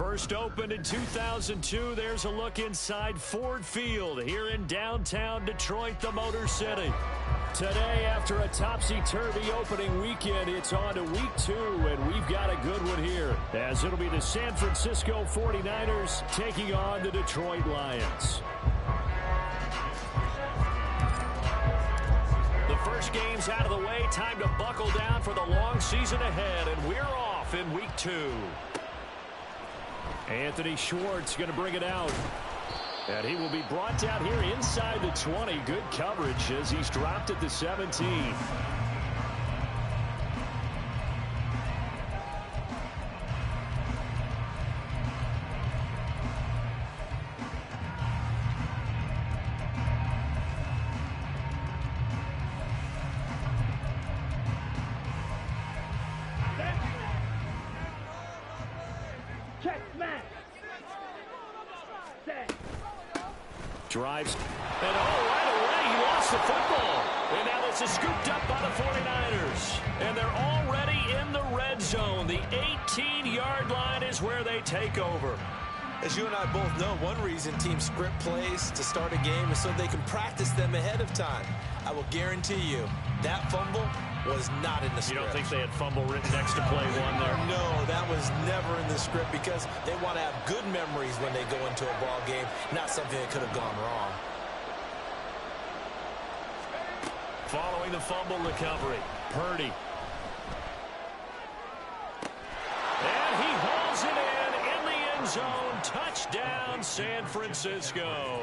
First opened in 2002, there's a look inside Ford Field here in downtown Detroit, the Motor City. Today, after a topsy-turvy opening weekend, it's on to week 2, and we've got a good one here, as it'll be the San Francisco 49ers taking on the Detroit Lions. The first game's out of the way, time to buckle down for the long season ahead, and we're off in week 2. Anthony Schwartz going to bring it out. And he will be brought down here inside the 20. Good coverage as he's dropped at the 17. Drives, and right away he lost the football. And now this is scooped up by the 49ers. And they're already in the red zone. The 18-yard line is where they take over. As you and I both know, one reason teams script plays to start a game is so they can practice them ahead of time. I will guarantee you that fumble was not in the script. You don't think they had fumble written next to play one there? No, that was never in the script because they want to have good memories when they go into a ball game, not something that could have gone wrong. Following the fumble recovery, Purdy. And he hauls it in the end zone. Touchdown, San Francisco.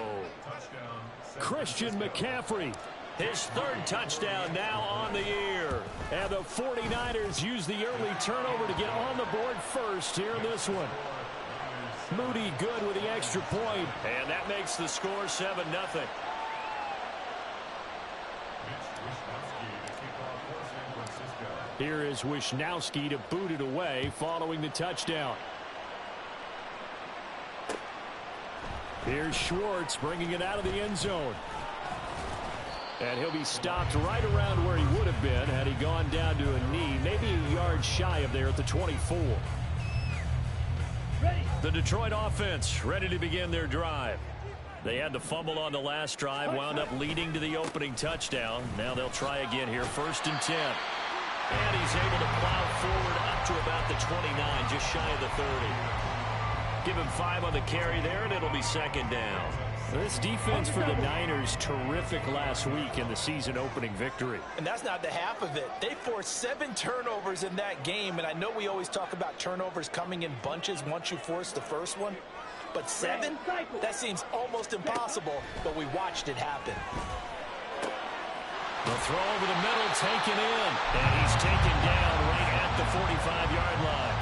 Christian McCaffrey. His third touchdown now on the year. And the 49ers use the early turnover to get on the board first here in this one. Moody good with the extra point. And that makes the score 7-0. Here is Wisnowski to boot it away following the touchdown. Here's Schwartz bringing it out of the end zone. And he'll be stopped right around where he would have been had he gone down to a knee, maybe a yard shy of there at the 24. The Detroit offense ready to begin their drive. They had the fumble on the last drive, wound up leading to the opening touchdown. Now they'll try again here, 1st and 10. And he's able to plow forward up to about the 29, just shy of the 30. Give him 5 on the carry there, and it'll be 2nd down. This defense for the Niners, terrific last week in the season-opening victory. And that's not the half of it. They forced 7 turnovers in that game, and I know we always talk about turnovers coming in bunches once you force the first one. But 7? That seems almost impossible, but we watched it happen. The throw over the middle, taken in. And he's taken down right at the 45-yard line.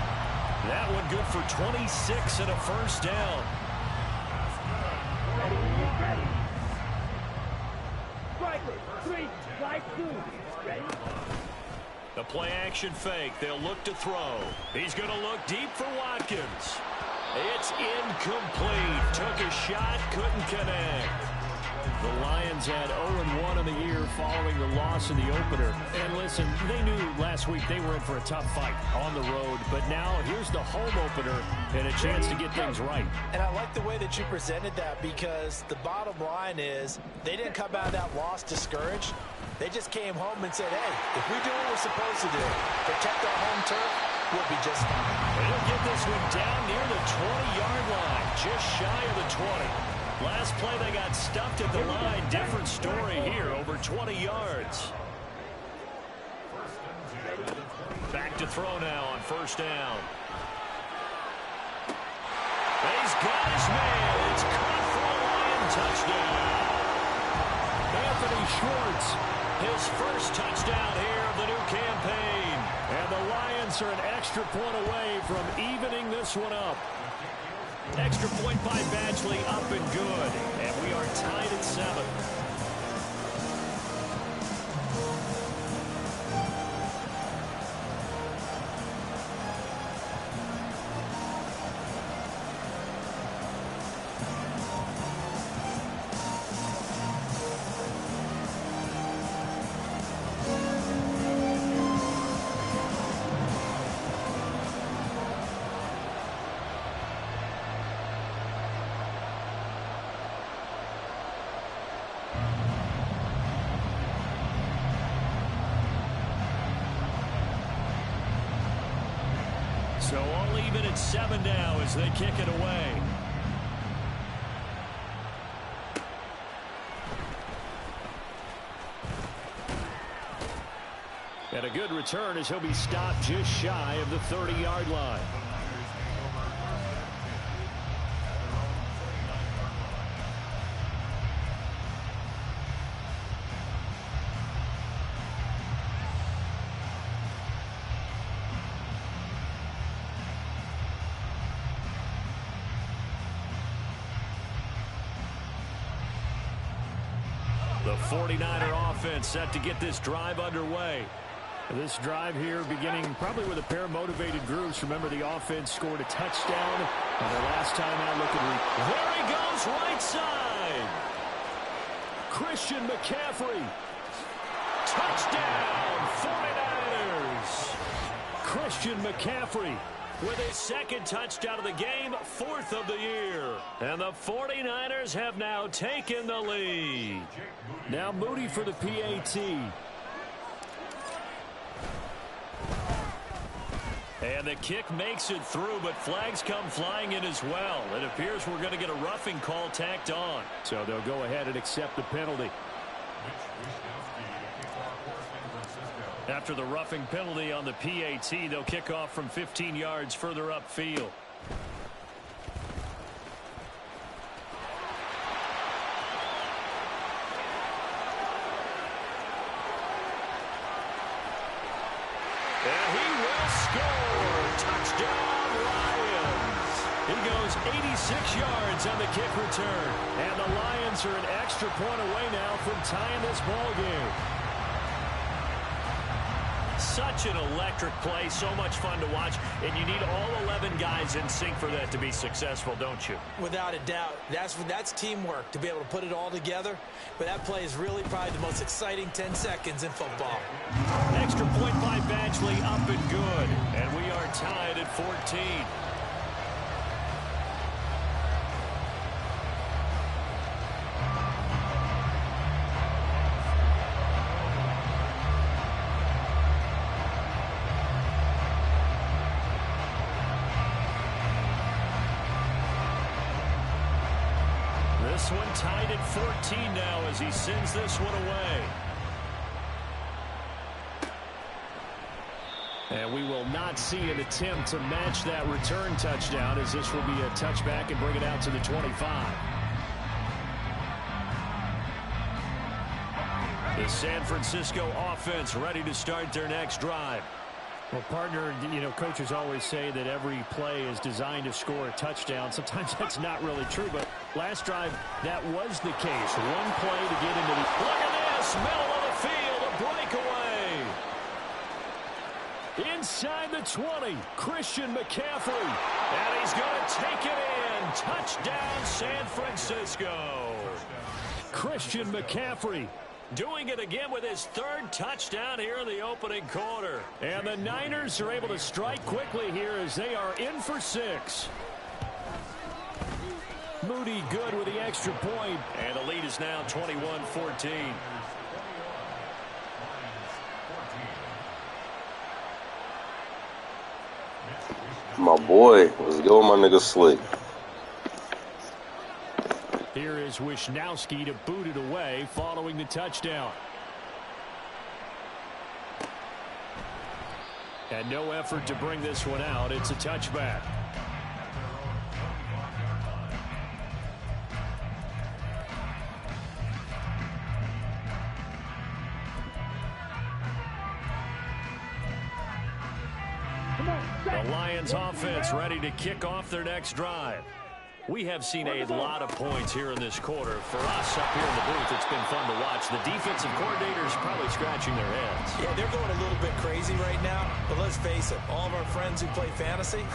That one good for 26 and a 1st down. The play action fake. They'll look to throw. He's going to look deep for Watkins. It's incomplete. Took a shot, couldn't connect. The Lions had 0-1 in the year following the loss in the opener. And listen, they knew last week they were in for a tough fight on the road. But now here's the home opener and a chance to get things right. And I like the way that you presented that because the bottom line is they didn't come out of that loss discouraged. They just came home and said, hey, if we do what we're supposed to do, protect our home turf, we'll be just fine. They'll get this one down near the 20-yard line, just shy of the 20. Last play, they got stuffed at the line. Different story here, over 20 yards. Back to throw now on 1st down. He's got his man. It's caught for a Lion touchdown. Anthony Schwartz, his first touchdown here of the new campaign. And the Lions are an extra point away from evening this one up. Extra point by Badgley, up and good. And we are tied at 7. So all even at 7 now as they kick it away. And a good return as he'll be stopped just shy of the 30-yard line. The 49er offense set to get this drive underway. This drive here beginning probably with a pair of motivated groups. Remember, the offense scored a touchdown on their last time out. Look at there he goes, right side. Christian McCaffrey. Touchdown, 49ers. Christian McCaffrey with his second touchdown of the game, 4th of the year. And the 49ers have now taken the lead. Now Moody for the PAT. And the kick makes it through, but flags come flying in as well. It appears we're going to get a roughing call tacked on. So they'll go ahead and accept the penalty. After the roughing penalty on the PAT, they'll kick off from 15 yards further upfield. And he will score. Touchdown, Lions. He goes 86 yards on the kick return. And the Lions are an extra point away now from tying this ball game. Such an electric play, so much fun to watch, and you need all 11 guys in sync for that to be successful, don't you? Without a doubt. That's teamwork, to be able to put it all together. But that play is really probably the most exciting 10 seconds in football. Extra point by Badgley, up and good. And we are tied at 14. This one tied at 14 now as he sends this one away. And we will not see an attempt to match that return touchdown, as this will be a touchback and bring it out to the 25. The San Francisco offense ready to start their next drive. Well, partner, you know, coaches always say that every play is designed to score a touchdown. Sometimes that's not really true, but last drive, that was the case. One play to get into the... Look at this! Middle of the field, a breakaway. Inside the 20, Christian McCaffrey. And he's going to take it in. Touchdown, San Francisco. Christian McCaffrey doing it again with his 3rd touchdown here in the opening quarter. And the Niners are able to strike quickly here as they are in for 6. Moody good with the extra point. And the lead is now 21-14. My boy, let's go, my nigga Slick. Here is Wisnowski to boot it away following the touchdown. And no effort to bring this one out. It's a touchback. The Lions offense ready to kick off their next drive. We have seen a lot of points here in this quarter. For us up here in the booth, it's been fun to watch. The defensive coordinators probably scratching their heads. Yeah, they're going a little bit crazy right now. But let's face it, all of our friends who play fantasy,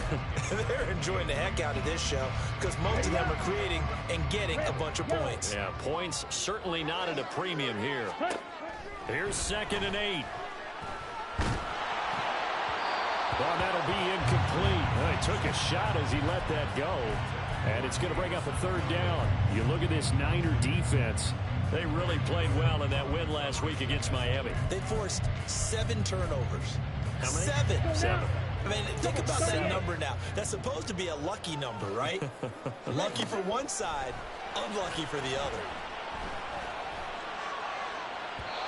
they're enjoying the heck out of this show because most of them are creating and getting a bunch of points. Yeah, points certainly not at a premium here. Here's 2nd and 8. Well, that'll be incomplete. Well, he took a shot as he let that go. And it's going to bring up a 3rd down. You look at this Niner defense. They really played well in that win last week against Miami. They forced 7 turnovers. How many? 7. I mean, think about that number now. That's supposed to be a lucky number, right? Lucky for one side, unlucky for the other.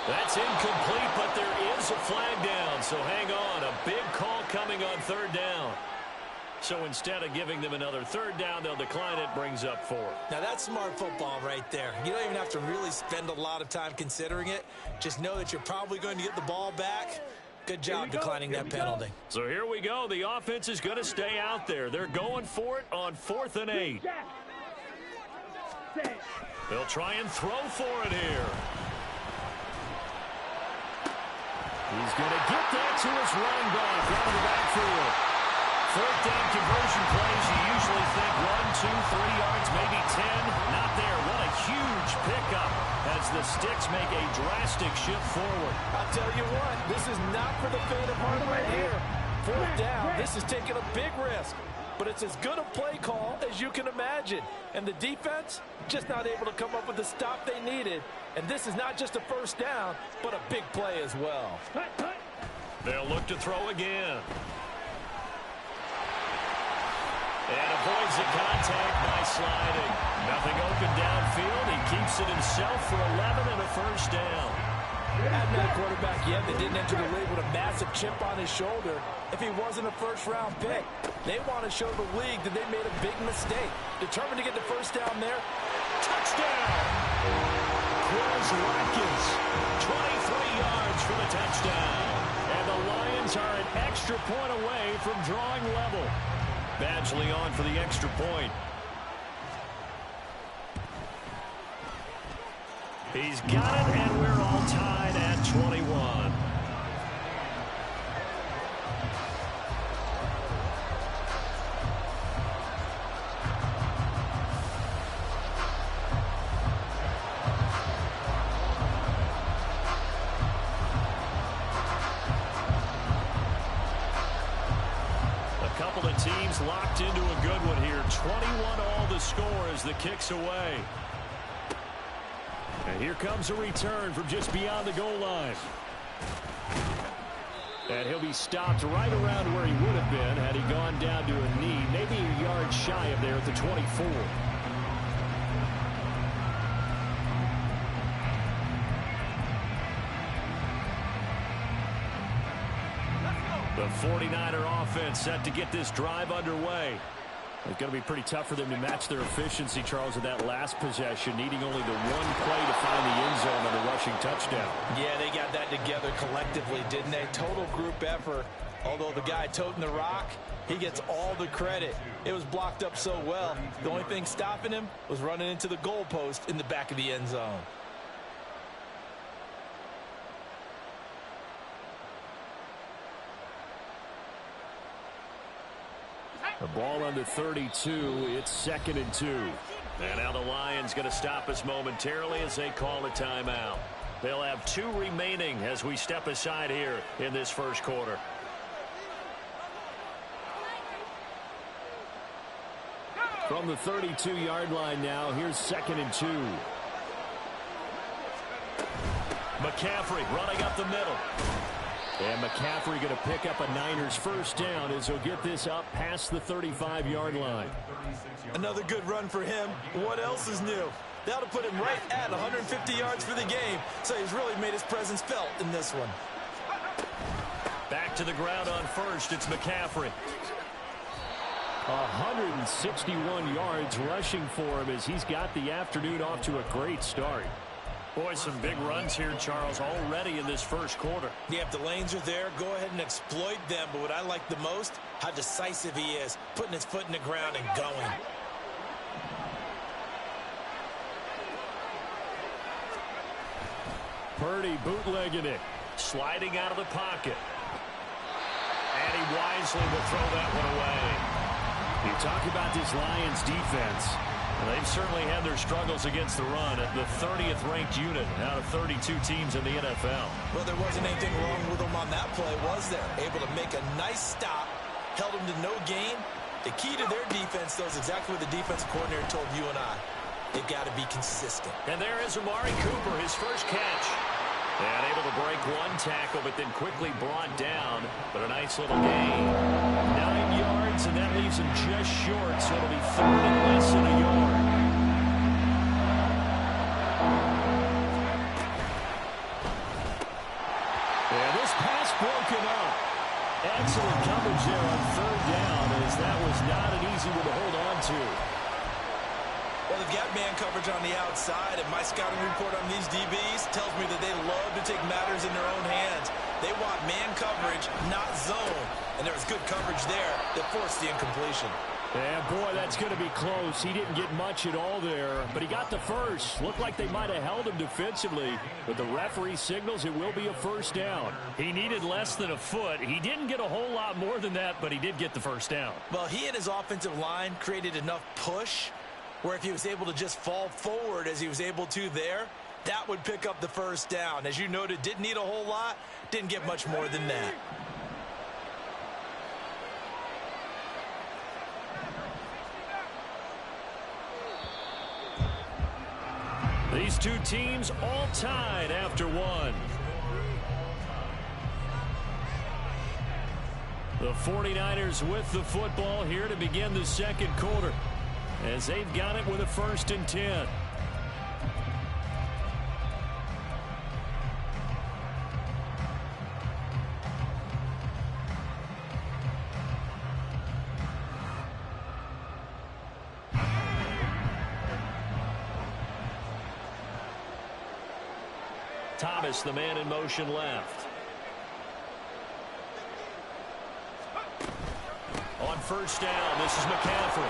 That's incomplete, but there is a flag down, so hang on. A big call coming on third down. So instead of giving them another third down, they'll decline it, brings up 4. Now, that's smart football right there. You don't even have to really spend a lot of time considering it. Just know that you're probably going to get the ball back. Good job declining that penalty. So here we go. The offense is going to stay out there. They're going for it on 4th and 8. They'll try and throw for it here. He's going to get that to his running back out of the backfield. 4th down conversion plays, you usually think 1, 2, 3 yards, maybe 10. Not there. What a huge pickup as the Sticks make a drastic shift forward. I'll tell you what, this is not for the faint of heart right here. 4th down, this is taking a big risk. But it's as good a play call as you can imagine. And the defense, just not able to come up with the stop they needed. And this is not just a first down, but a big play as well. They'll look to throw again. And avoids the contact by sliding. Nothing open downfield. He keeps it himself for 11 and a first down. Hadn't had a quarterback yet that didn't enter the league with a massive chip on his shoulder if he wasn't a first-round pick. They want to show the league that they made a big mistake. Determined to get the first down there. Touchdown! Quills Watkins, 23 yards for the touchdown. And the Lions are an extra point away from drawing level. Badgley on for the extra point. He's got it, and we're all tied at 21. Teams locked into a good one here. 21 all the score as the kick's away. And here comes a return from just beyond the goal line. And he'll be stopped right around where he would have been had he gone down to a knee, maybe a yard shy of there at the 24. The 49er offense set to get this drive underway. It's going to be pretty tough for them to match their efficiency, Charles, with that last possession, needing only the one play to find the end zone on a rushing touchdown. Yeah, they got that together collectively, didn't they? Total group effort. Although the guy toting the rock, he gets all the credit. It was blocked up so well. The only thing stopping him was running into the goalpost in the back of the end zone. The ball under 32. It's 2nd and 2. And now the Lions going to stop us momentarily as they call a timeout. They'll have 2 remaining as we step aside here in this first quarter. From the 32-yard line now, here's 2nd and 2. McCaffrey running up the middle. And McCaffrey going to pick up a Niners first down as he'll get this up past the 35-yard line. Another good run for him. What else is new? That'll put him right at 150 yards for the game. So he's really made his presence felt in this one. Back to the ground on first. It's McCaffrey. 161 yards rushing for him as he's got the afternoon off to a great start. Boy, some big runs here, Charles, already in this first quarter. Yeah, if the lanes are there, go ahead and exploit them. But what I like the most, how decisive he is, putting his foot in the ground and going. Purdy bootlegging it, sliding out of the pocket. And he wisely will throw that one away. You talk about this Lions defense. They've certainly had their struggles against the run at the 30th ranked unit out of 32 teams in the NFL. Well, there wasn't anything wrong with them on that play, was there? Able to make a nice stop, held them to no gain. The key to their defense, though, is exactly what the defensive coordinator told you and I. They've got to be consistent. And there is Amari Cooper, his first catch. And able to break one tackle, but then quickly brought down. But a nice little gain. 9 yards, and that leaves him just short, so it'll be 3rd and less than a yard. And this pass broken up. Excellent coverage there on 3rd down, as that was not an easy one to hold on to. Well, they've got man coverage on the outside, and my scouting report on these DBs tells me that they love to take matters in their own hands. They want man coverage, not zone. And there was good coverage there that forced the incompletion. Yeah, boy, that's going to be close. He didn't get much at all there, but he got the first. Looked like they might have held him defensively, but the referee signals it will be a 1st down. He needed less than a foot. He didn't get a whole lot more than that, but he did get the 1st down. Well, he and his offensive line created enough push where if he was able to just fall forward as he was able to there, that would pick up the 1st down. As you noted, didn't need a whole lot, didn't get much more than that. These two teams all tied after one. The 49ers with the football here to begin the 2nd quarter, as they've got it with a 1st and 10. Thomas, the man in motion left. On 1st down, this is McCaffrey.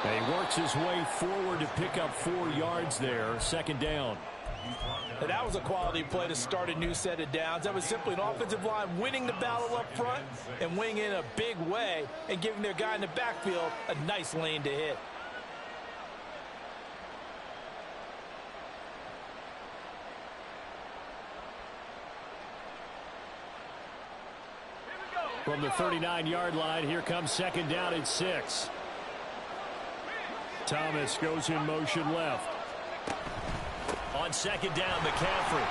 And he works his way forward to pick up 4 yards there. 2nd down. And that was a quality play to start a new set of downs. That was simply an offensive line winning the battle up front and winning in a big way and giving their guy in the backfield a nice lane to hit. From the 39-yard line, here comes 2nd down and 6. Thomas goes in motion left. On 2nd down, McCaffrey.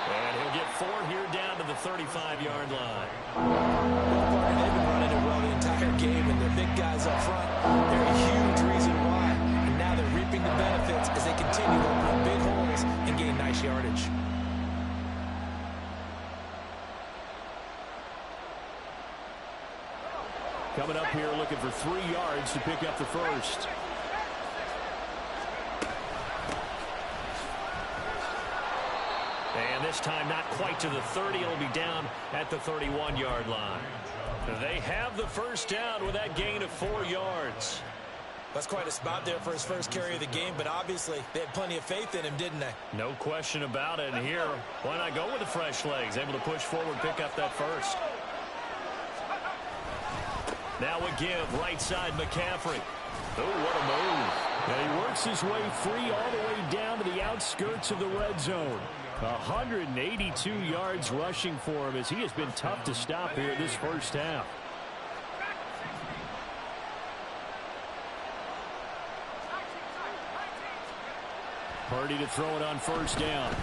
And he'll get 4 here down to the 35-yard line. Well, they've been running it well the entire game, and the big guys up front, they're a huge reason why. And now they're reaping the benefits as they continue to open up big holes and gain nice yardage. Coming up here looking for 3 yards to pick up the 1st. And this time not quite to the 30. It'll be down at the 31-yard line. They have the 1st down with that gain of 4 yards. That's quite a spot there for his first carry of the game, but obviously they had plenty of faith in him, didn't they? No question about it. And here, why not go with the fresh legs? Able to push forward, pick up that 1st. Now a give, right side, McCaffrey. Oh, what a move. And he works his way free all the way down to the outskirts of the red zone. 182 yards rushing for him, as he has been tough to stop here this 1st half. Purdy to throw it on 1st down.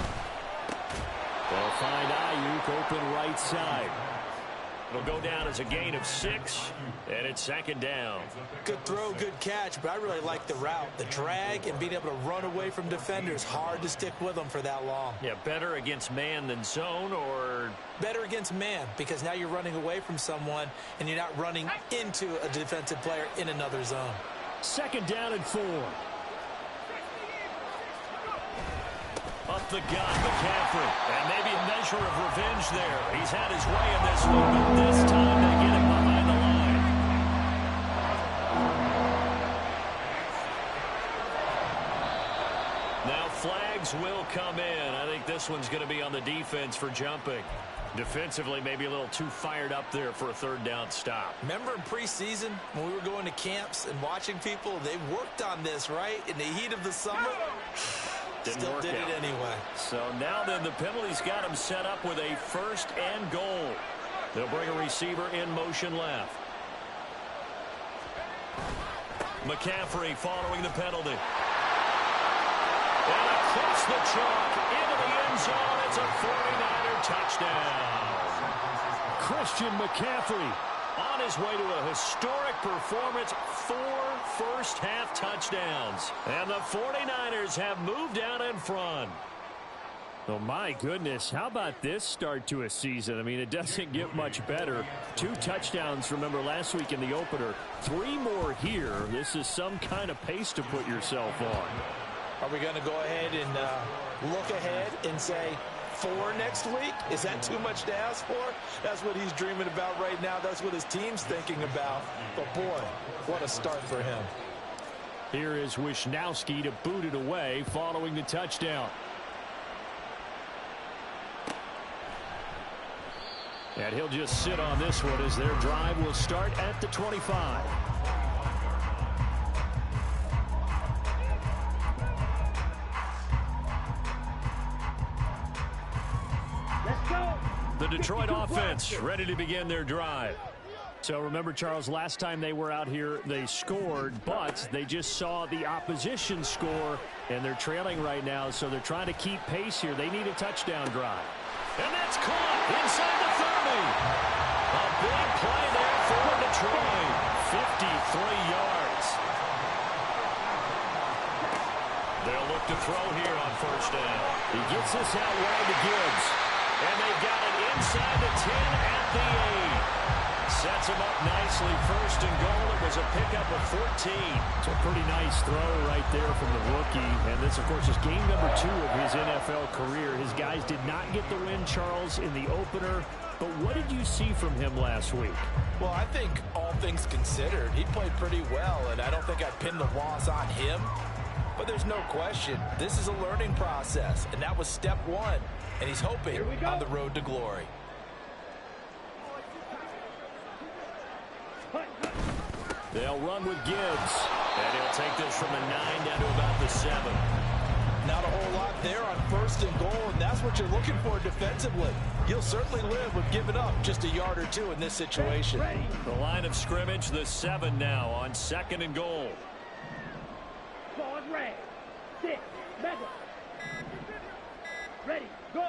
They'll find Ayuk open right side. It'll go down as a gain of 6, and it's 2nd down. Good throw, good catch, but I really like the route. The drag and being able to run away from defenders. Hard to stick with them for that long. Yeah, better against man than zone, or? Better against man, because now you're running away from someone, and you're not running into a defensive player in another zone. 2nd down and 4. Up the gut, McCaffrey. And maybe a measure of revenge there. He's had his way in this one, but this time they get him behind the line. Now flags will come in. I think this one's going to be on the defense for jumping. Defensively, maybe a little too fired up there for a 3rd down stop. Remember in preseason when we were going to camps and watching people, they worked on this, right? In the heat of the summer. Still did it anyway. So now then the penalty's got him set up with a 1st and goal. They'll bring a receiver in motion left. McCaffrey following the penalty. And across the chalk into the end zone. It's a 49er touchdown. Christian McCaffrey on his way to a historic performance. 4 first-half touchdowns. And the 49ers have moved out in front. Oh, my goodness. How about this start to a season? I mean, it doesn't get much better. 2 touchdowns, remember, last week in the opener. 3 more here. This is some kind of pace to put yourself on. Are we going to go ahead and look ahead and say 4 next week? Is that too much to ask for? That's what he's dreaming about right now. That's what his team's thinking about. But, boy, what a start for him. Here is Wisnowski to boot it away following the touchdown. And he'll just sit on this one as their drive will start at the 25. Let's go. The Detroit offense ready to begin their drive. So remember, Charles, last time they were out here, they scored, but they just saw the opposition score, and they're trailing right now, so they're trying to keep pace here. They need a touchdown drive. And that's caught inside the 30. A big play there for Detroit. 53 yards. They'll look to throw here on first down. He gets this out wide to Gibbs. And they've got it inside the 10 at the 8. Sets him up nicely. First and goal. It was a pickup of 14. It's a pretty nice throw right there from the rookie. And this, of course, is game number 2 of his NFL career. His guys did not get the win, Charles, in the opener. But what did you see from him last week? Well, I think all things considered, he played pretty well, and I don't think I'd pin the loss on him. But there's no question, this is a learning process, and that was step 1. And he's hoping on the road to glory. They'll run with Gibbs. And he'll take this from the 9 down to about the 7. Not a whole lot there on first and goal, and that's what you're looking for defensively. You'll certainly live with giving up just a yard or 2 in this situation. The line of scrimmage, the 7 now on second and goal. Forward red. 6. Mega. Ready. Go.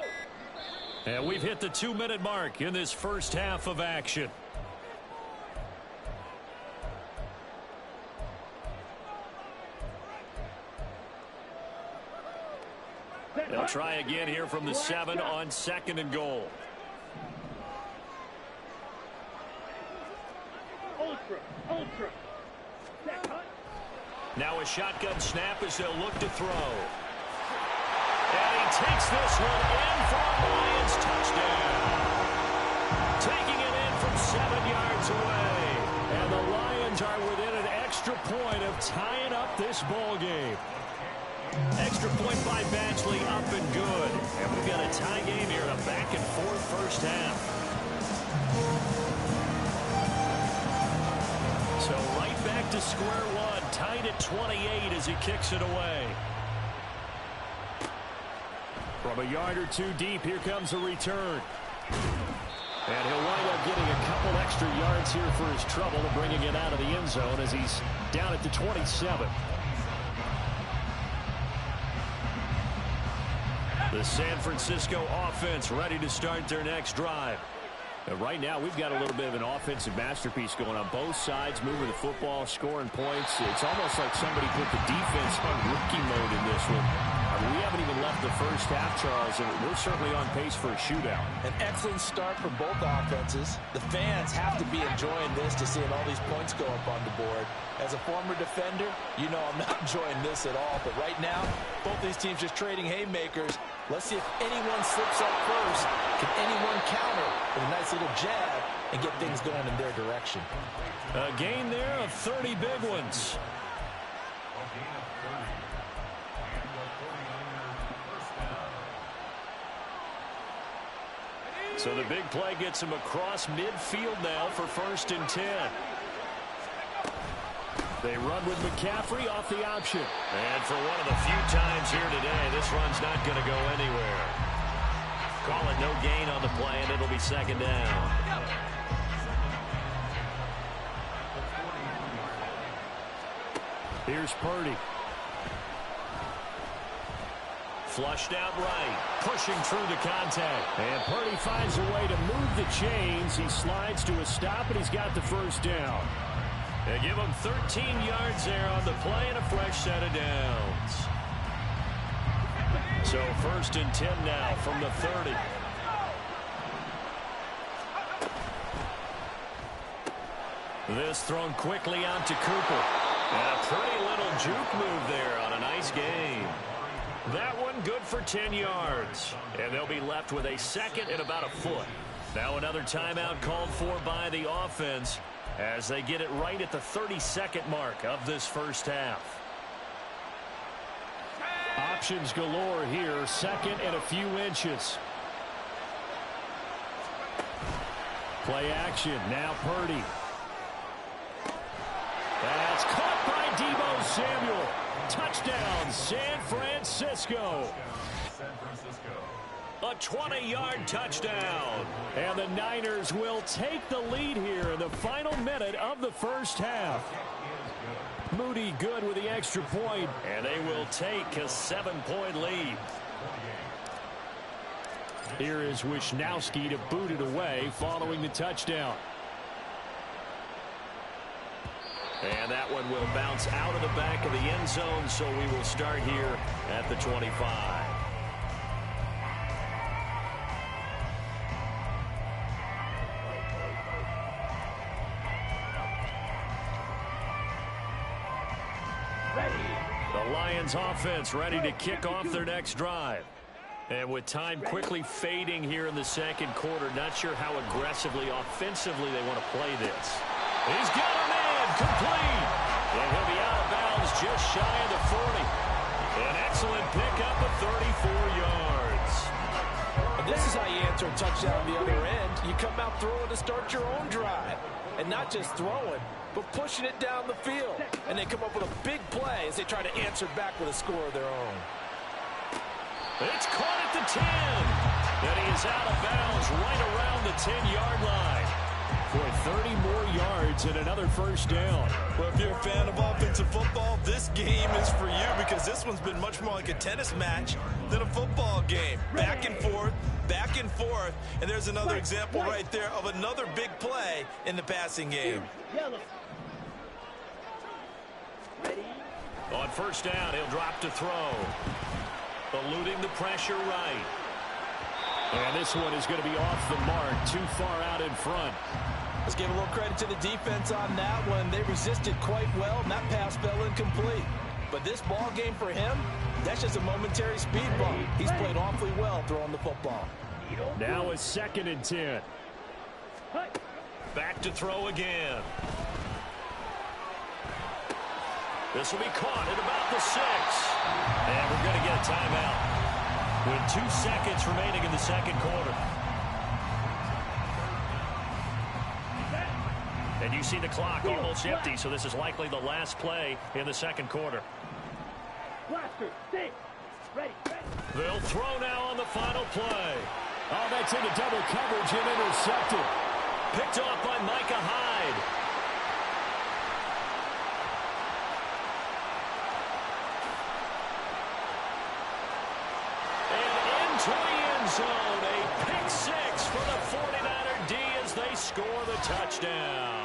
And we've hit the 2-minute mark in this first half of action. They'll try again here from the 7 on second and goal. Ultra. Now a shotgun snap as they'll look to throw. And he takes this one in for a Lions touchdown. Taking it in from 7 yards away. And the Lions are within an extra point of tying up this ball game. Extra point by Badgley, up and good. And we've got a tie game here, a back-and-forth first half. So right back to square one, tied at 28 as he kicks it away. From a yard or 2 deep, here comes a return. And he'll wind up getting a couple extra yards here for his trouble and bringing it out of the end zone as he's down at the 27. The San Francisco offense ready to start their next drive. And right now, we've got a little bit of an offensive masterpiece going on both sides, moving the football, scoring points. It's almost like somebody put the defense on rookie mode in this one. I mean, we haven't even left the first half, Charles, and we're certainly on pace for a shootout. An excellent start for both offenses. The fans have to be enjoying this to seeing all these points go up on the board. As a former defender, you know I'm not enjoying this at all. But right now, both these teams just trading haymakers. Let's see if anyone slips up first. Can anyone counter with a nice little jab and get things going in their direction? A gain there of 30 big ones. So the big play gets him across midfield now for first and 10. They run with McCaffrey off the option. And for one of the few times here today, this run's not going to go anywhere. Call it no gain on the play, and it'll be second down. Here's Purdy. Flushed out right. Pushing through the contact. And Purdy finds a way to move the chains. He slides to a stop, and he's got the first down. They give him 13 yards there on the play and a fresh set of downs. So 1st and 10 now from the 30. This thrown quickly out to Cooper. And a pretty little juke move there on a nice game. That one good for 10 yards. And they'll be left with a second and about a foot. Now another timeout called for by the offense as they get it right at the 32nd mark of this first half. Options galore here. Second and a few inches. Play action. Now Purdy. That's caught by Deebo Samuel. Touchdown, San Francisco. A 20-yard touchdown. And the Niners will take the lead here in the final minute of the first half. Moody good with the extra point. And they will take a 7-point lead. Here is Wisnowski to boot it away following the touchdown. And that one will bounce out of the back of the end zone, so we will start here at the 25. The Lions offense ready to kick off their next drive. And with time quickly fading here in the second quarter, not sure how aggressively, offensively they want to play this. He's got a man complete. And he'll be out of bounds just shy of the 40. An excellent pickup of 34 yards. And this is how you answer a touchdown on the other end. You come out throwing to start your own drive. And not just throwing, but pushing it down the field. And they come up with a big play as they try to answer back with a score of their own. It's caught at the 10. Then he is out of bounds right around the 10-yard line. For 30 more yards and another first down. Well, if you're a fan of offensive football, this game is for you because this one's been much more like a tennis match than a football game. Back and forth, and there's another example right there of another big play in the passing game. On first down, he'll drop to throw. Eluding the pressure right. And this one is going to be off the mark, too far out in front. Let's give a little credit to the defense on that one. They resisted quite well, and that pass fell incomplete. But this ball game for him, that's just a momentary speed bump. He's played awfully well throwing the football. Now a 2nd and 10. Back to throw again. This will be caught at about the 6. And we're going to get a timeout with 2 seconds remaining in the second quarter. And you see the clock almost empty, so this is likely the last play in the second quarter. Blaster, stay. Ready. They'll throw now on the final play. Oh, that's into double coverage and intercepted. Picked off by Micah Hyde. And into the end zone, a pick 6 for the 49er D as they score the touchdown.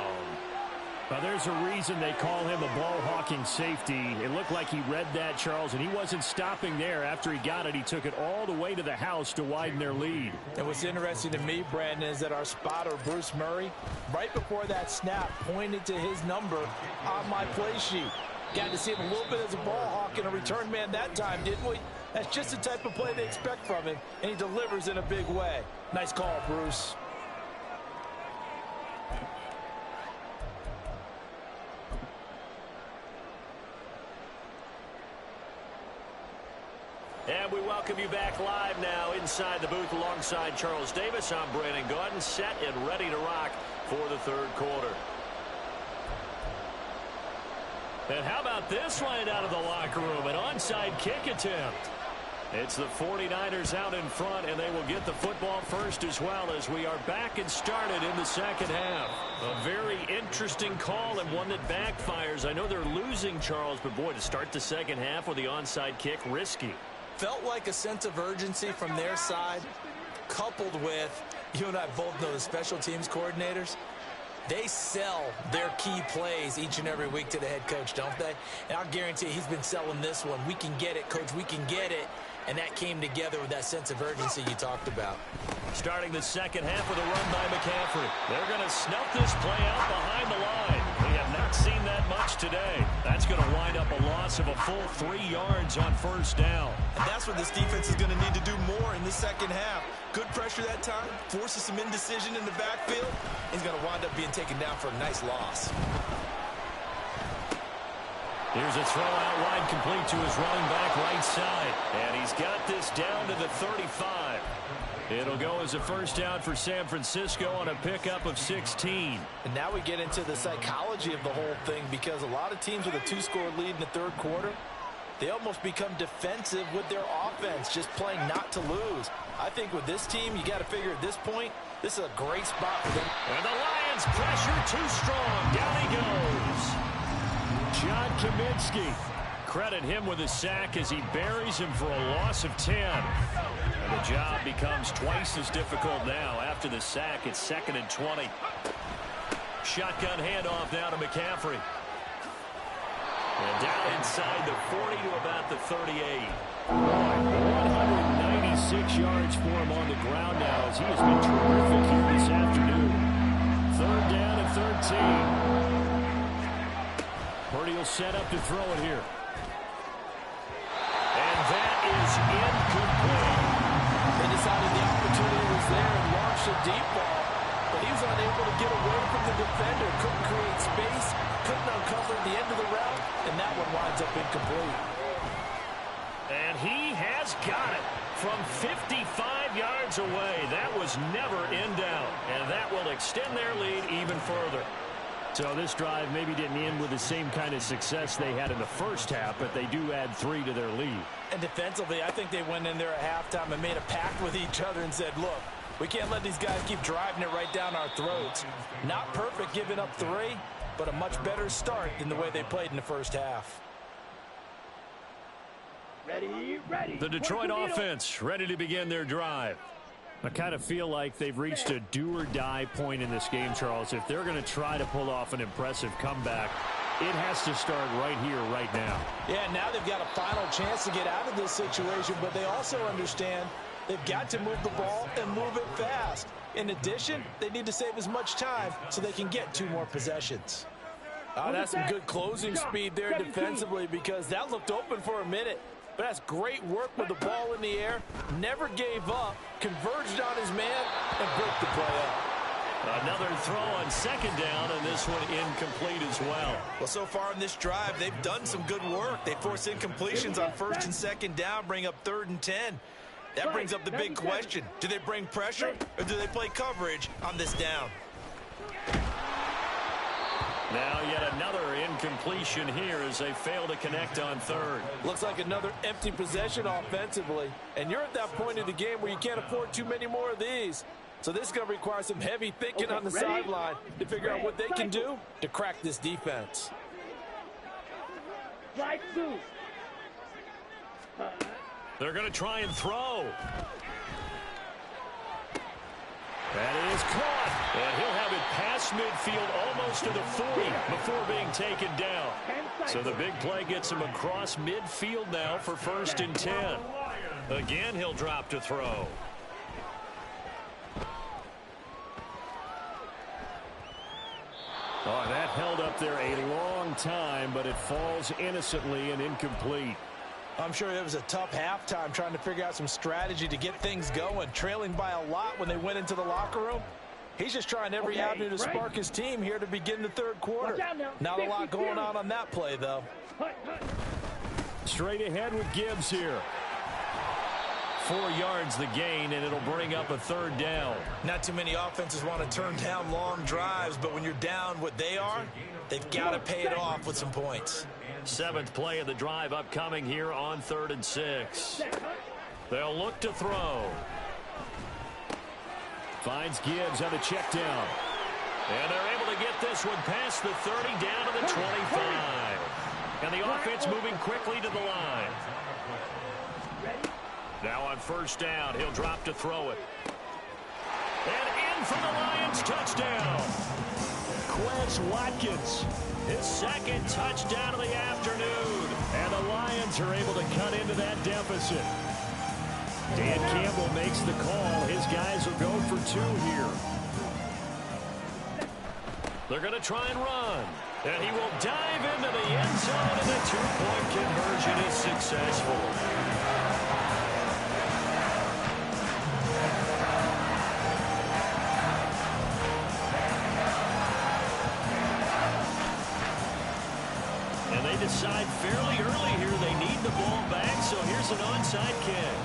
Well, there's a reason they call him a ball-hawking safety. It looked like he read that, Charles, and he wasn't stopping there. After he got it, he took it all the way to the house to widen their lead. And what's interesting to me, Brandon, is that our spotter, Bruce Murray, right before that snap, pointed to his number on my play sheet. Got to see him a little bit as a ball hawk and a return man that time, didn't we? That's just the type of play they expect from him, and he delivers in a big way. Nice call, Bruce. And we welcome you back live now inside the booth alongside Charles Davis. I'm Brandon Gaudin, set and ready to rock for the third quarter. And how about this line out of the locker room? An onside kick attempt. It's the 49ers out in front, and they will get the football first as well as we are back and started in the second half. A very interesting call and one that backfires. I know they're losing, Charles, but boy, to start the second half with the onside kick, risky. felt like a sense of urgency from their side, coupled with, you and I both know the special teams coordinators, they sell their key plays each and every week to the head coach, don't they? And I'll guarantee he's been selling this one. We can get it, coach, we can get it. And that came together with that sense of urgency you talked about. Starting the second half with a run by McCaffrey. They're going to snuff this play out behind the line. We have not seen that much today. That's going to wind up a loss of a full 3 yards on first down. And that's what this defense is going to need to do more in the second half. Good pressure that time, forces some indecision in the backfield. He's going to wind up being taken down for a nice loss. Here's a throw out wide, complete to his running back right side. And he's got this down to the 35. It'll go as a first down for San Francisco on a pickup of 16. And now we get into the psychology of the whole thing, because a lot of teams with a 2-score lead in the third quarter, they almost become defensive with their offense, just playing not to lose. I think with this team, you got to figure at this point, this is a great spot for them. And the Lions pressure too strong. Down he goes. John Kaminsky. Credit him with a sack as he buries him for a loss of 10. And the job becomes twice as difficult now. After the sack, it's 2nd and 20. Shotgun handoff now to McCaffrey. And down inside the 40 to about the 38. 196 yards for him on the ground now, as he has been terrific here this afternoon. 3rd down and 13. Purdy will set up to throw it here. And that is incomplete. They decided the opportunity was there and launched a deep ball, but he was unable to get away from the defender. Couldn't create space, couldn't uncover the end of the route, and that one winds up incomplete. And he has got it from 55 yards away. That was never in doubt, and that will extend their lead even further. So this drive maybe didn't end with the same kind of success they had in the first half, but they do add 3 to their lead. And defensively, I think they went in there at halftime and made a pact with each other and said, look, we can't let these guys keep driving it right down our throats. Not perfect giving up 3, but a much better start than the way they played in the first half. Ready. The Detroit offense ready to begin their drive. I kind of feel like they've reached a do-or-die point in this game, Charles. If they're going to try to pull off an impressive comeback, it has to start right here, right now. Yeah, now they've got a final chance to get out of this situation, but they also understand they've got to move the ball and move it fast. In addition, they need to save as much time so they can get 2 more possessions. Oh, that's some good closing speed there defensively, because that looked open for a minute. But that's great work with the ball in the air. Never gave up, converged on his man, and broke the play up. Another throw on 2nd down, and this one incomplete as well. Well, so far in this drive, they've done some good work. They force incompletions on 1st and 2nd down, bring up 3rd and 10. That brings up the big question. Do they bring pressure, or do they play coverage on this down? Now yet another incompletion here as they fail to connect on 3rd. Looks like another empty possession offensively. And you're at that point in the game where you can't afford too many more of these. So this is going to require some heavy thinking on the sideline to figure out what they can do to crack this defense. Strike 2. They're going to try and throw. That is caught. And he'll have it past midfield almost to the 40 before being taken down. So the big play gets him across midfield now for 1st and 10. Again, he'll drop to throw. Oh, that held up there a long time, but it falls innocently and incomplete. I'm sure it was a tough halftime trying to figure out some strategy to get things going. Trailing by a lot when they went into the locker room. He's just trying every avenue to spark his team here to begin the third quarter. Not a lot going on that play, though. Straight ahead with Gibbs here. 4 yards the gain, and it'll bring up a 3rd down. Not too many offenses want to turn down long drives, but when you're down what they are, they've got to pay it off with some points. 7th play of the drive upcoming here on 3rd and 6. They'll look to throw. Finds Gibbs on the check down. And they're able to get this one past the 30 down to the 25. And the offense moving quickly to the line. Now on first down, he'll drop to throw it. And in for the Lions touchdown. Quez Watkins, his second touchdown of the afternoon. And the Lions are able to cut into that deficit. Dan Campbell makes the call. His guys will go for 2 here. They're going to try and run. And he will dive into the end zone, and the 2-point conversion is successful. And they decide fairly early here they need the ball back, so here's an onside kick.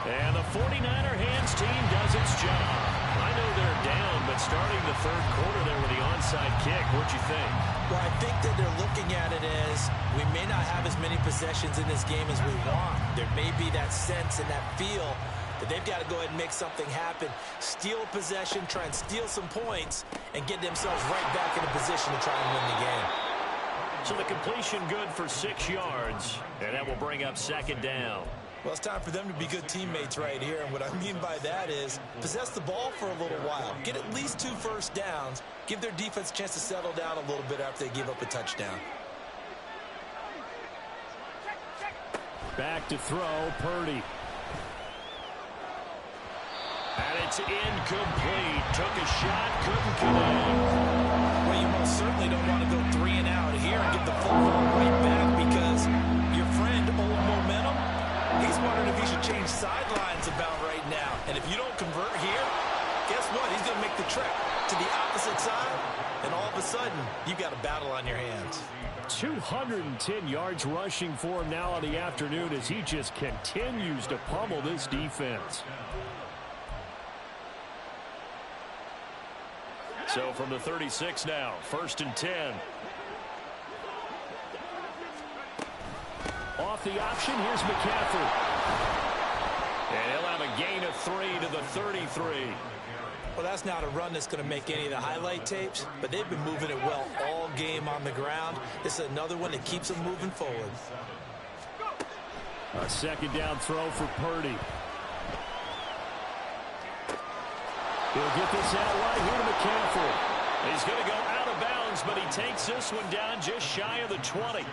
And the 49er hands team does its job. I know they're down, but starting the third quarter there with the onside kick, what'd you think? Well, I think that they're looking at it as we may not have as many possessions in this game as we want. There may be that sense and that feel that they've got to go ahead and make something happen. Steal possession, try and steal some points, and get themselves right back in a position to try and win the game. So the completion good for 6 yards, and that will bring up second down. Well, it's time for them to be good teammates right here, and what I mean by that is possess the ball for a little while. Get at least 2 first downs. Give their defense a chance to settle down a little bit after they give up a touchdown. Back to throw, Purdy. And it's incomplete. Took a shot, couldn't connect. Well, you most certainly don't want to go 3 and out here and get the football right back because your friend, Old Momentum, he's wondering if he should change sidelines about right now. And if you don't convert here, guess what? He's going to make the trek to the opposite side, and all of a sudden, you've got a battle on your hands. 210 yards rushing for him now on the afternoon as he just continues to pummel this defense. So from the 36 now, 1st and 10. Off the option, here's McCaffrey. And he'll have a gain of 3 to the 33. Well, that's not a run that's going to make any of the highlight tapes, but they've been moving it well all game on the ground. This is another one that keeps them moving forward. A second down throw for Purdy. He'll get this out right here to McCaffrey. He's going to go out of bounds, but he takes this one down just shy of the 20.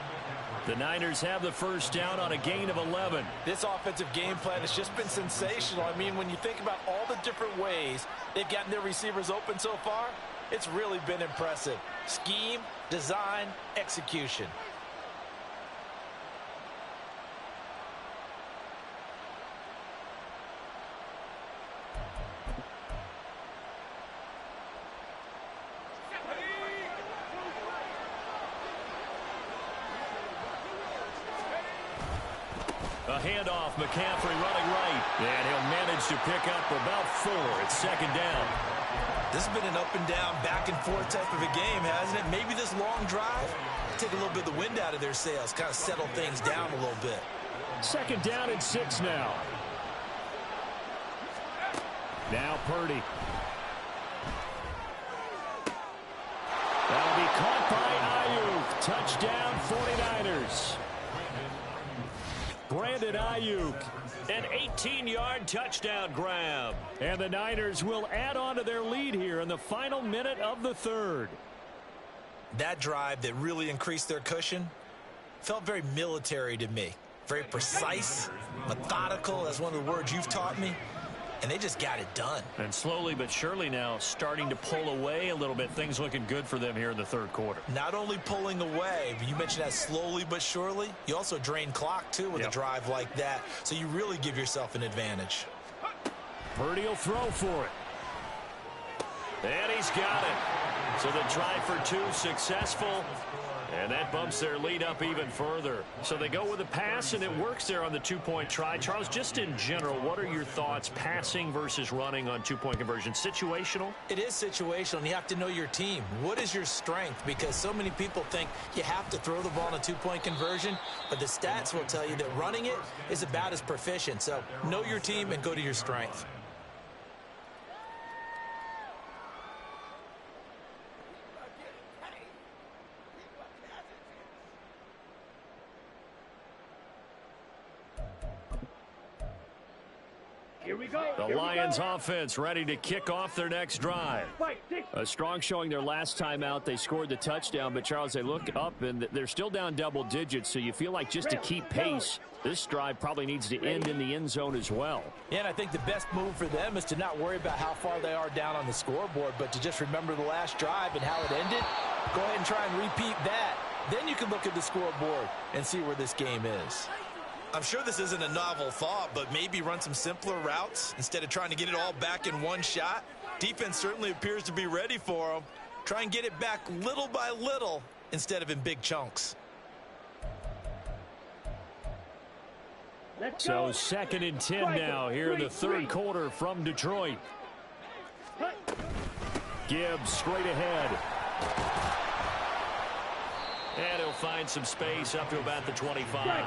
The Niners have the first down on a gain of 11. This offensive game plan has just been sensational. I mean, when you think about all the different ways they've gotten their receivers open so far, it's really been impressive. Scheme, design, execution. A handoff, McCaffrey running right. And he'll manage to pick up about 4. It's second down. This has been an up and down, back and forth type of a game, hasn't it? Maybe this long drive, take a little bit of the wind out of their sails, kind of settle things down a little bit. Second down and 6 now. Now Purdy. That'll be caught by Ayuk. Touchdown 49ers. Brandon Ayuk. An 18-yard touchdown grab. And the Niners will add on to their lead here in the final minute of the third. That drive that really increased their cushion felt very military to me. Very precise, methodical. That's one of the words you've taught me. And they just got it done. And slowly but surely now starting to pull away a little bit. Things looking good for them here in the third quarter. Not only pulling away, but you mentioned that slowly but surely. You also drain clock, too, with a drive like that. So you really give yourself an advantage. Purdy will throw for it. And he's got it. So the try for 2 successful. And that bumps their lead up even further. So they go with a pass, and it works there on the 2-point try. Charles, just in general, what are your thoughts passing versus running on 2-point conversion? Situational? It is situational, and you have to know your team. What is your strength? Because so many people think you have to throw the ball in a 2-point conversion, but the stats will tell you that running it is about as proficient. So know your team and go to your strength. Here we go. The Lions offense ready to kick off their next drive. A strong showing their last time out. They scored the touchdown, but Charles, they look up and they're still down double digits, so you feel like just to keep pace, this drive probably needs to end in the end zone as well. Yeah, and I think the best move for them is to not worry about how far they are down on the scoreboard, but to just remember the last drive and how it ended. Go ahead and try and repeat that. Then you can look at the scoreboard and see where this game is. I'm sure this isn't a novel thought, but maybe run some simpler routes instead of trying to get it all back in one shot. Defense certainly appears to be ready for them. Try and get it back little by little instead of in big chunks. So 2nd and 10 now here in the third quarter from Detroit. Gibbs straight ahead. And he'll find some space up to about the 25.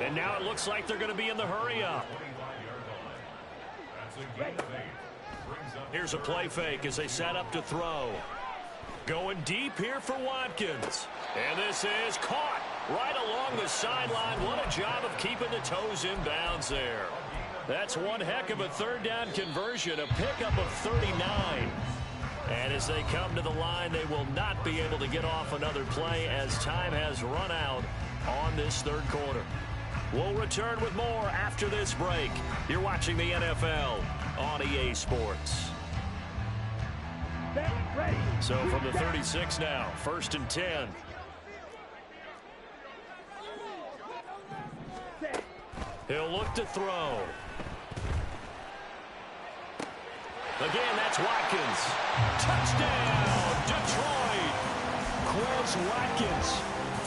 And now it looks like they're going to be in the hurry up. Here's a play fake as they set up to throw. Going deep here for Watkins. And this is caught right along the sideline. What a job of keeping the toes in bounds there. That's one heck of a third down conversion, a pickup of 39. And as they come to the line, they will not be able to get off another play as time has run out on this third quarter. We'll return with more after this break. You're watching the NFL on EA Sports. So from the 36 now, 1st and 10. He'll look to throw. Again, that's Watkins. Touchdown, Detroit. Quez Watkins,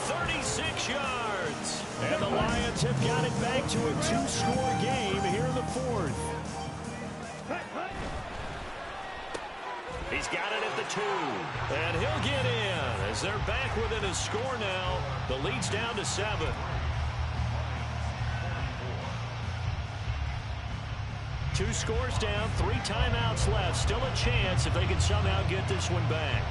36 yards. And the Lions have got it back to a 2-score game here in the 4th. He's got it at the 2. And he'll get in as they're back within a score now. The lead's down to 7. Two scores down, 3 timeouts left. Still a chance if they can somehow get this one back.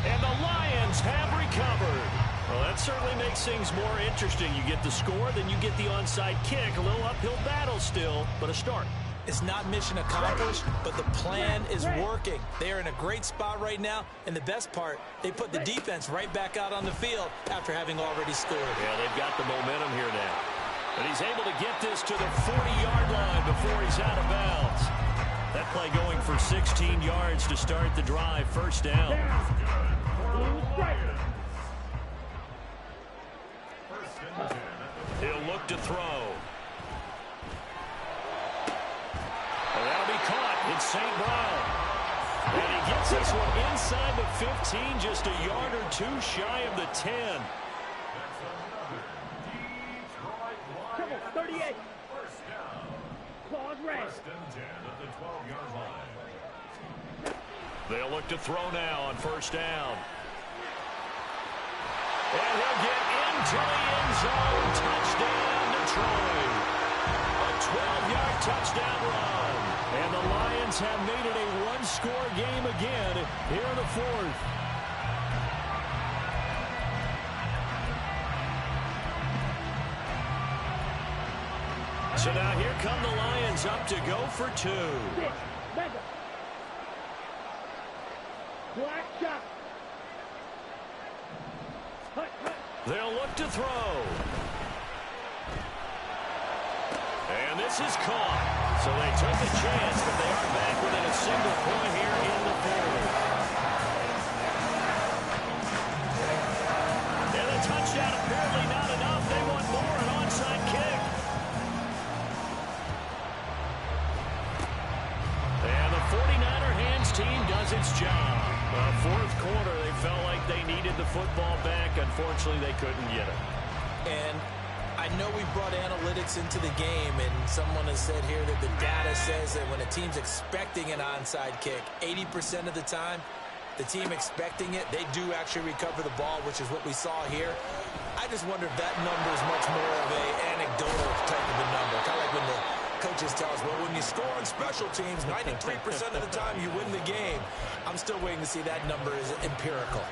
And the Lions have recovered. Well, that certainly makes things more interesting. You get the score, then you get the onside kick. A little uphill battle still, but a start. It's not mission accomplished, but the plan is working. They are in a great spot right now, and the best part, they put the defense right back out on the field after having already scored. Yeah, they've got the momentum here now. And he's able to get this to the 40-yard line before he's out of bounds. That play going for 16 yards to start the drive. First down. He'll look to throw. And that'll be caught. It's St. Brown. And he gets this one inside the 15, just a yard or 2 shy of the 10. 38. Claws red. They'll look to throw now on first down. And he'll get into the end zone. Touchdown, Detroit. A 12-yard touchdown run. And the Lions have made it a 1-score game again here in the 4th. So now here come the Lions up to go for 2. They'll look to throw. And this is caught. So they took a chance, but they are back within a single point here in the 4th. And a touchdown apparently not enough. They want more, an onside kick. And the 49er hands team does its job. Fourth quarter, they felt like they needed the football back. Unfortunately, they couldn't get it. And I know we brought analytics into the game, and someone has said here that the data says that when a team's expecting an onside kick, 80% of the time, the team expecting it, they do actually recover the ball, which is what we saw here. I just wonder if that number is much more of an anecdotal type of a number. Kind of like when the coaches tell us, well, when you score on special teams, 93% of the time you win the game. I'm still waiting to see that number is empirical.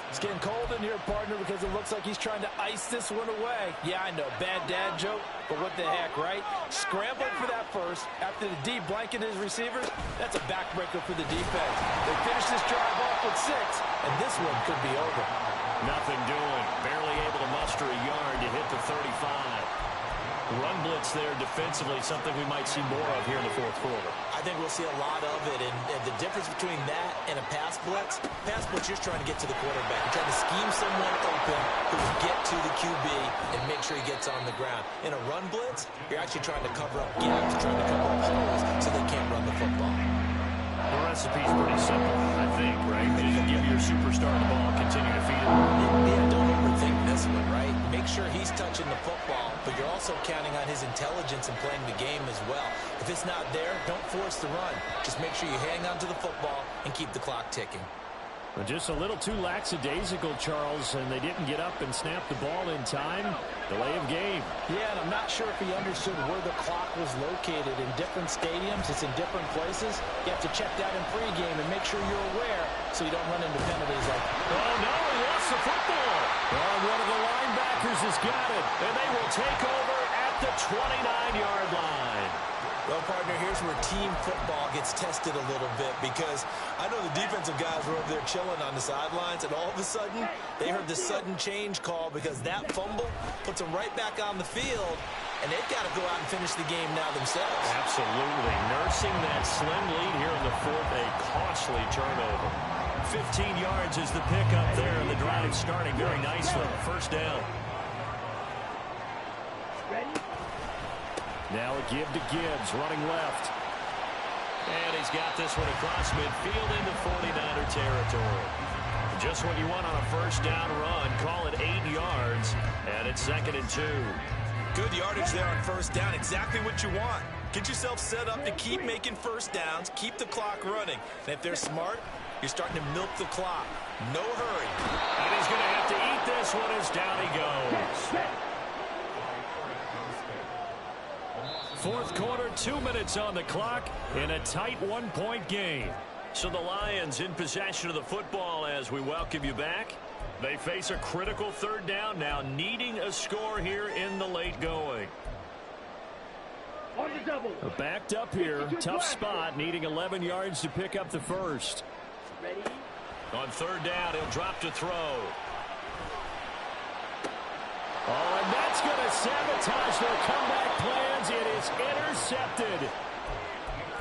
It's getting cold in here, partner, because it looks like he's trying to ice this one away. Yeah, I know, bad dad joke, but what the heck, right? Scrambling for that first after the D blanketed his receivers. That's a backbreaker for the defense. They finish this drive off with 6, and this one could be over. Nothing doing. Barely able to muster a yard to hit the 35. Run blitz there defensively, something we might see more of here in the fourth quarter. I think we'll see a lot of it, and the difference between that and a pass blitz, you're trying to get to the quarterback. You're trying to scheme someone open who will get to the QB and make sure he gets on the ground. In a run blitz, you're actually trying to cover up gaps, trying to cover up holes so they can't run the football. The recipe's pretty simple, I think, right? Just give your superstar the ball, continue to feed it. Yeah, don't overthink this one, right? Make sure he's touching the football, but you're also counting on his intelligence and playing the game as well. If it's not there, don't force the run. Just make sure you hang on to the football and keep the clock ticking. But just a little too lackadaisical, Charles, and they didn't get up and snap the ball in time. Delay of game. Yeah, and I'm not sure if he understood where the clock was located. In different stadiums, it's in different places. You have to check that in pregame and make sure you're aware so you don't run into penalties like, oh, no, he lost the football. Well, one of the linebackers has got it, and they will take over at the 29-yard line. Well, partner, here's where team football gets tested a little bit because I know the defensive guys were over there chilling on the sidelines, and all of a sudden, they heard the sudden change call because that fumble puts them right back on the field, and they've got to go out and finish the game now themselves. Absolutely. Nursing that slim lead here in the fourth, a costly turnover. 15 yards is the pickup there, and the drive starting very nicely. First down. Now a give to Gibbs, running left. And he's got this one across midfield into 49er territory. Just what you want on a first down run. Call it 8 yards, and it's 2nd and 2. Good yardage there on first down. Exactly what you want. Get yourself set up to keep making first downs, keep the clock running. And if they're smart, you're starting to milk the clock. No hurry. And he's going to have to eat this one as down he goes. Fourth quarter, 2 minutes on the clock in a tight one-point game. So the Lions in possession of the football as we welcome you back. They face a critical third down now, needing a score here in the late going. On the double. Backed up here, tough spot, needing 11 yards to pick up the first. Ready? On third down, he'll drop to throw. Oh, and that's going to sabotage their comeback plans. It is intercepted.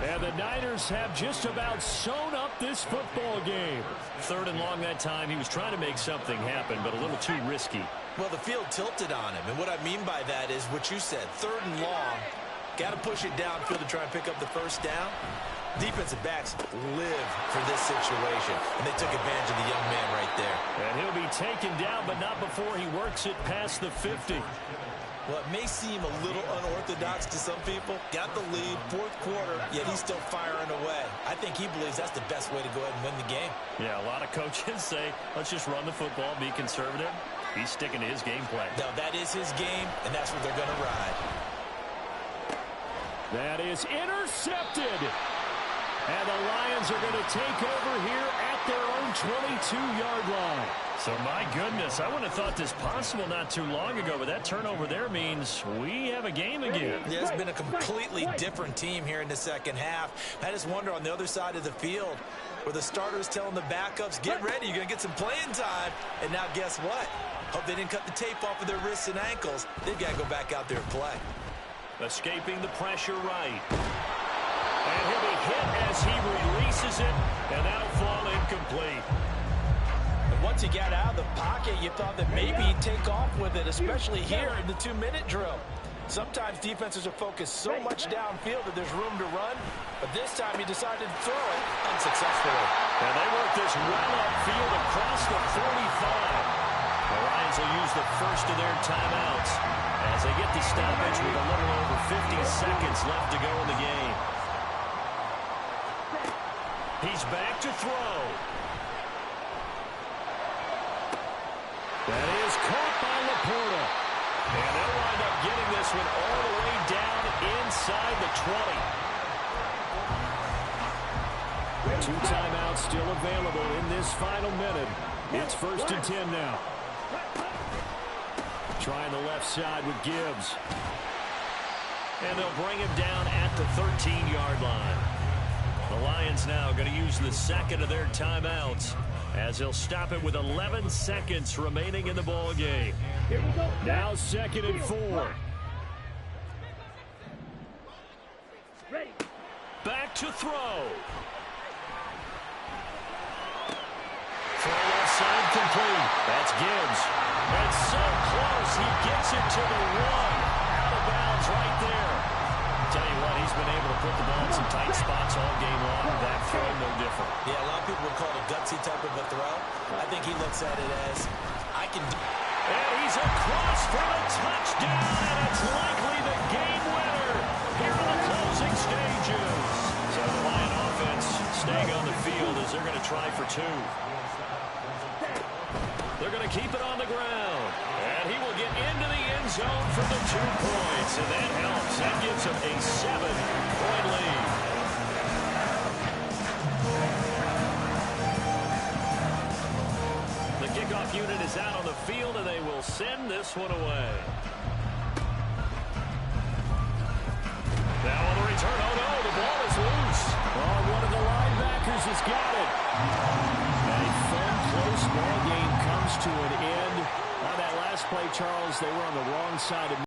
And the Niners have just about sewn up this football game. Third and long that time. He was trying to make something happen, but a little too risky. Well, the field tilted on him, and what I mean by that is what you said. Third and long, got to push it downfield to try and pick up the first down. Defensive backs live for this situation, and they took advantage of the young man right there. And he'll be taken down, but not before he works it past the 50. Well, it may seem a little unorthodox to some people. Got the lead, fourth quarter, yet he's still firing away. I think he believes that's the best way to go ahead and win the game. Yeah, a lot of coaches say, let's just run the football, be conservative. He's sticking to his game plan. No, that is his game, and that's what they're going to ride. That is intercepted. And the Lions are going to take over here at their own 22-yard line. So, my goodness, I wouldn't have thought this possible not too long ago, but that turnover there means we have a game again. Yeah, it's been a completely different team here in the second half. I just wonder on the other side of the field where the starters telling the backups, get ready, you're going to get some playing time. And now guess what? Hope they didn't cut the tape off of their wrists and ankles. They've got to go back out there and play. Escaping the pressure right. And he'll be hit as he releases it, and that'll fall incomplete. And once he got out of the pocket, you thought that maybe he'd take off with it, especially here in the 2-minute drill. Sometimes defenses are focused so much downfield that there's room to run, but this time he decided to throw it unsuccessfully. And they work this well upfield across the 45. The Lions will use the first of their timeouts as they get the stoppage with a little over 50 seconds left to go in the game. He's back to throw. That is caught by Laporta. And they'll wind up getting this one all the way down inside the 20. 2 timeouts still available in this final minute. It's 1st and 10 now. Trying the left side with Gibbs. And they'll bring him down at the 13-yard line. The Lions now going to use the second of their timeouts as they'll stop it with 11 seconds remaining in the ball game. Here we go. Now 2nd and 4. Ready. Back to throw. Throw left side complete. That's Gibbs. That's so close. He gets it to the 1. Out of bounds right there. Tell you what, he's been able to put the ball in some tight spots all game long. That throw, no different. Yeah, a lot of people would call it a gutsy type of a throw. I think he looks at it as, I can do. And he's across for the touchdown, and it's likely the game winner here in the closing stages. So the Lion offense staying on the field as they're going to try for 2. They're going to keep it on the ground. And he will get into the end zone for the 2 points. And that helps. That gives him a 7-point lead. The kickoff unit is out on the field, and they will send this one away. Now on the return. Oh, no, the ball is loose. Oh, one of the linebackers has got it. A fun, close ball game comes to an end. On that last play, Charles, they were on the wrong side of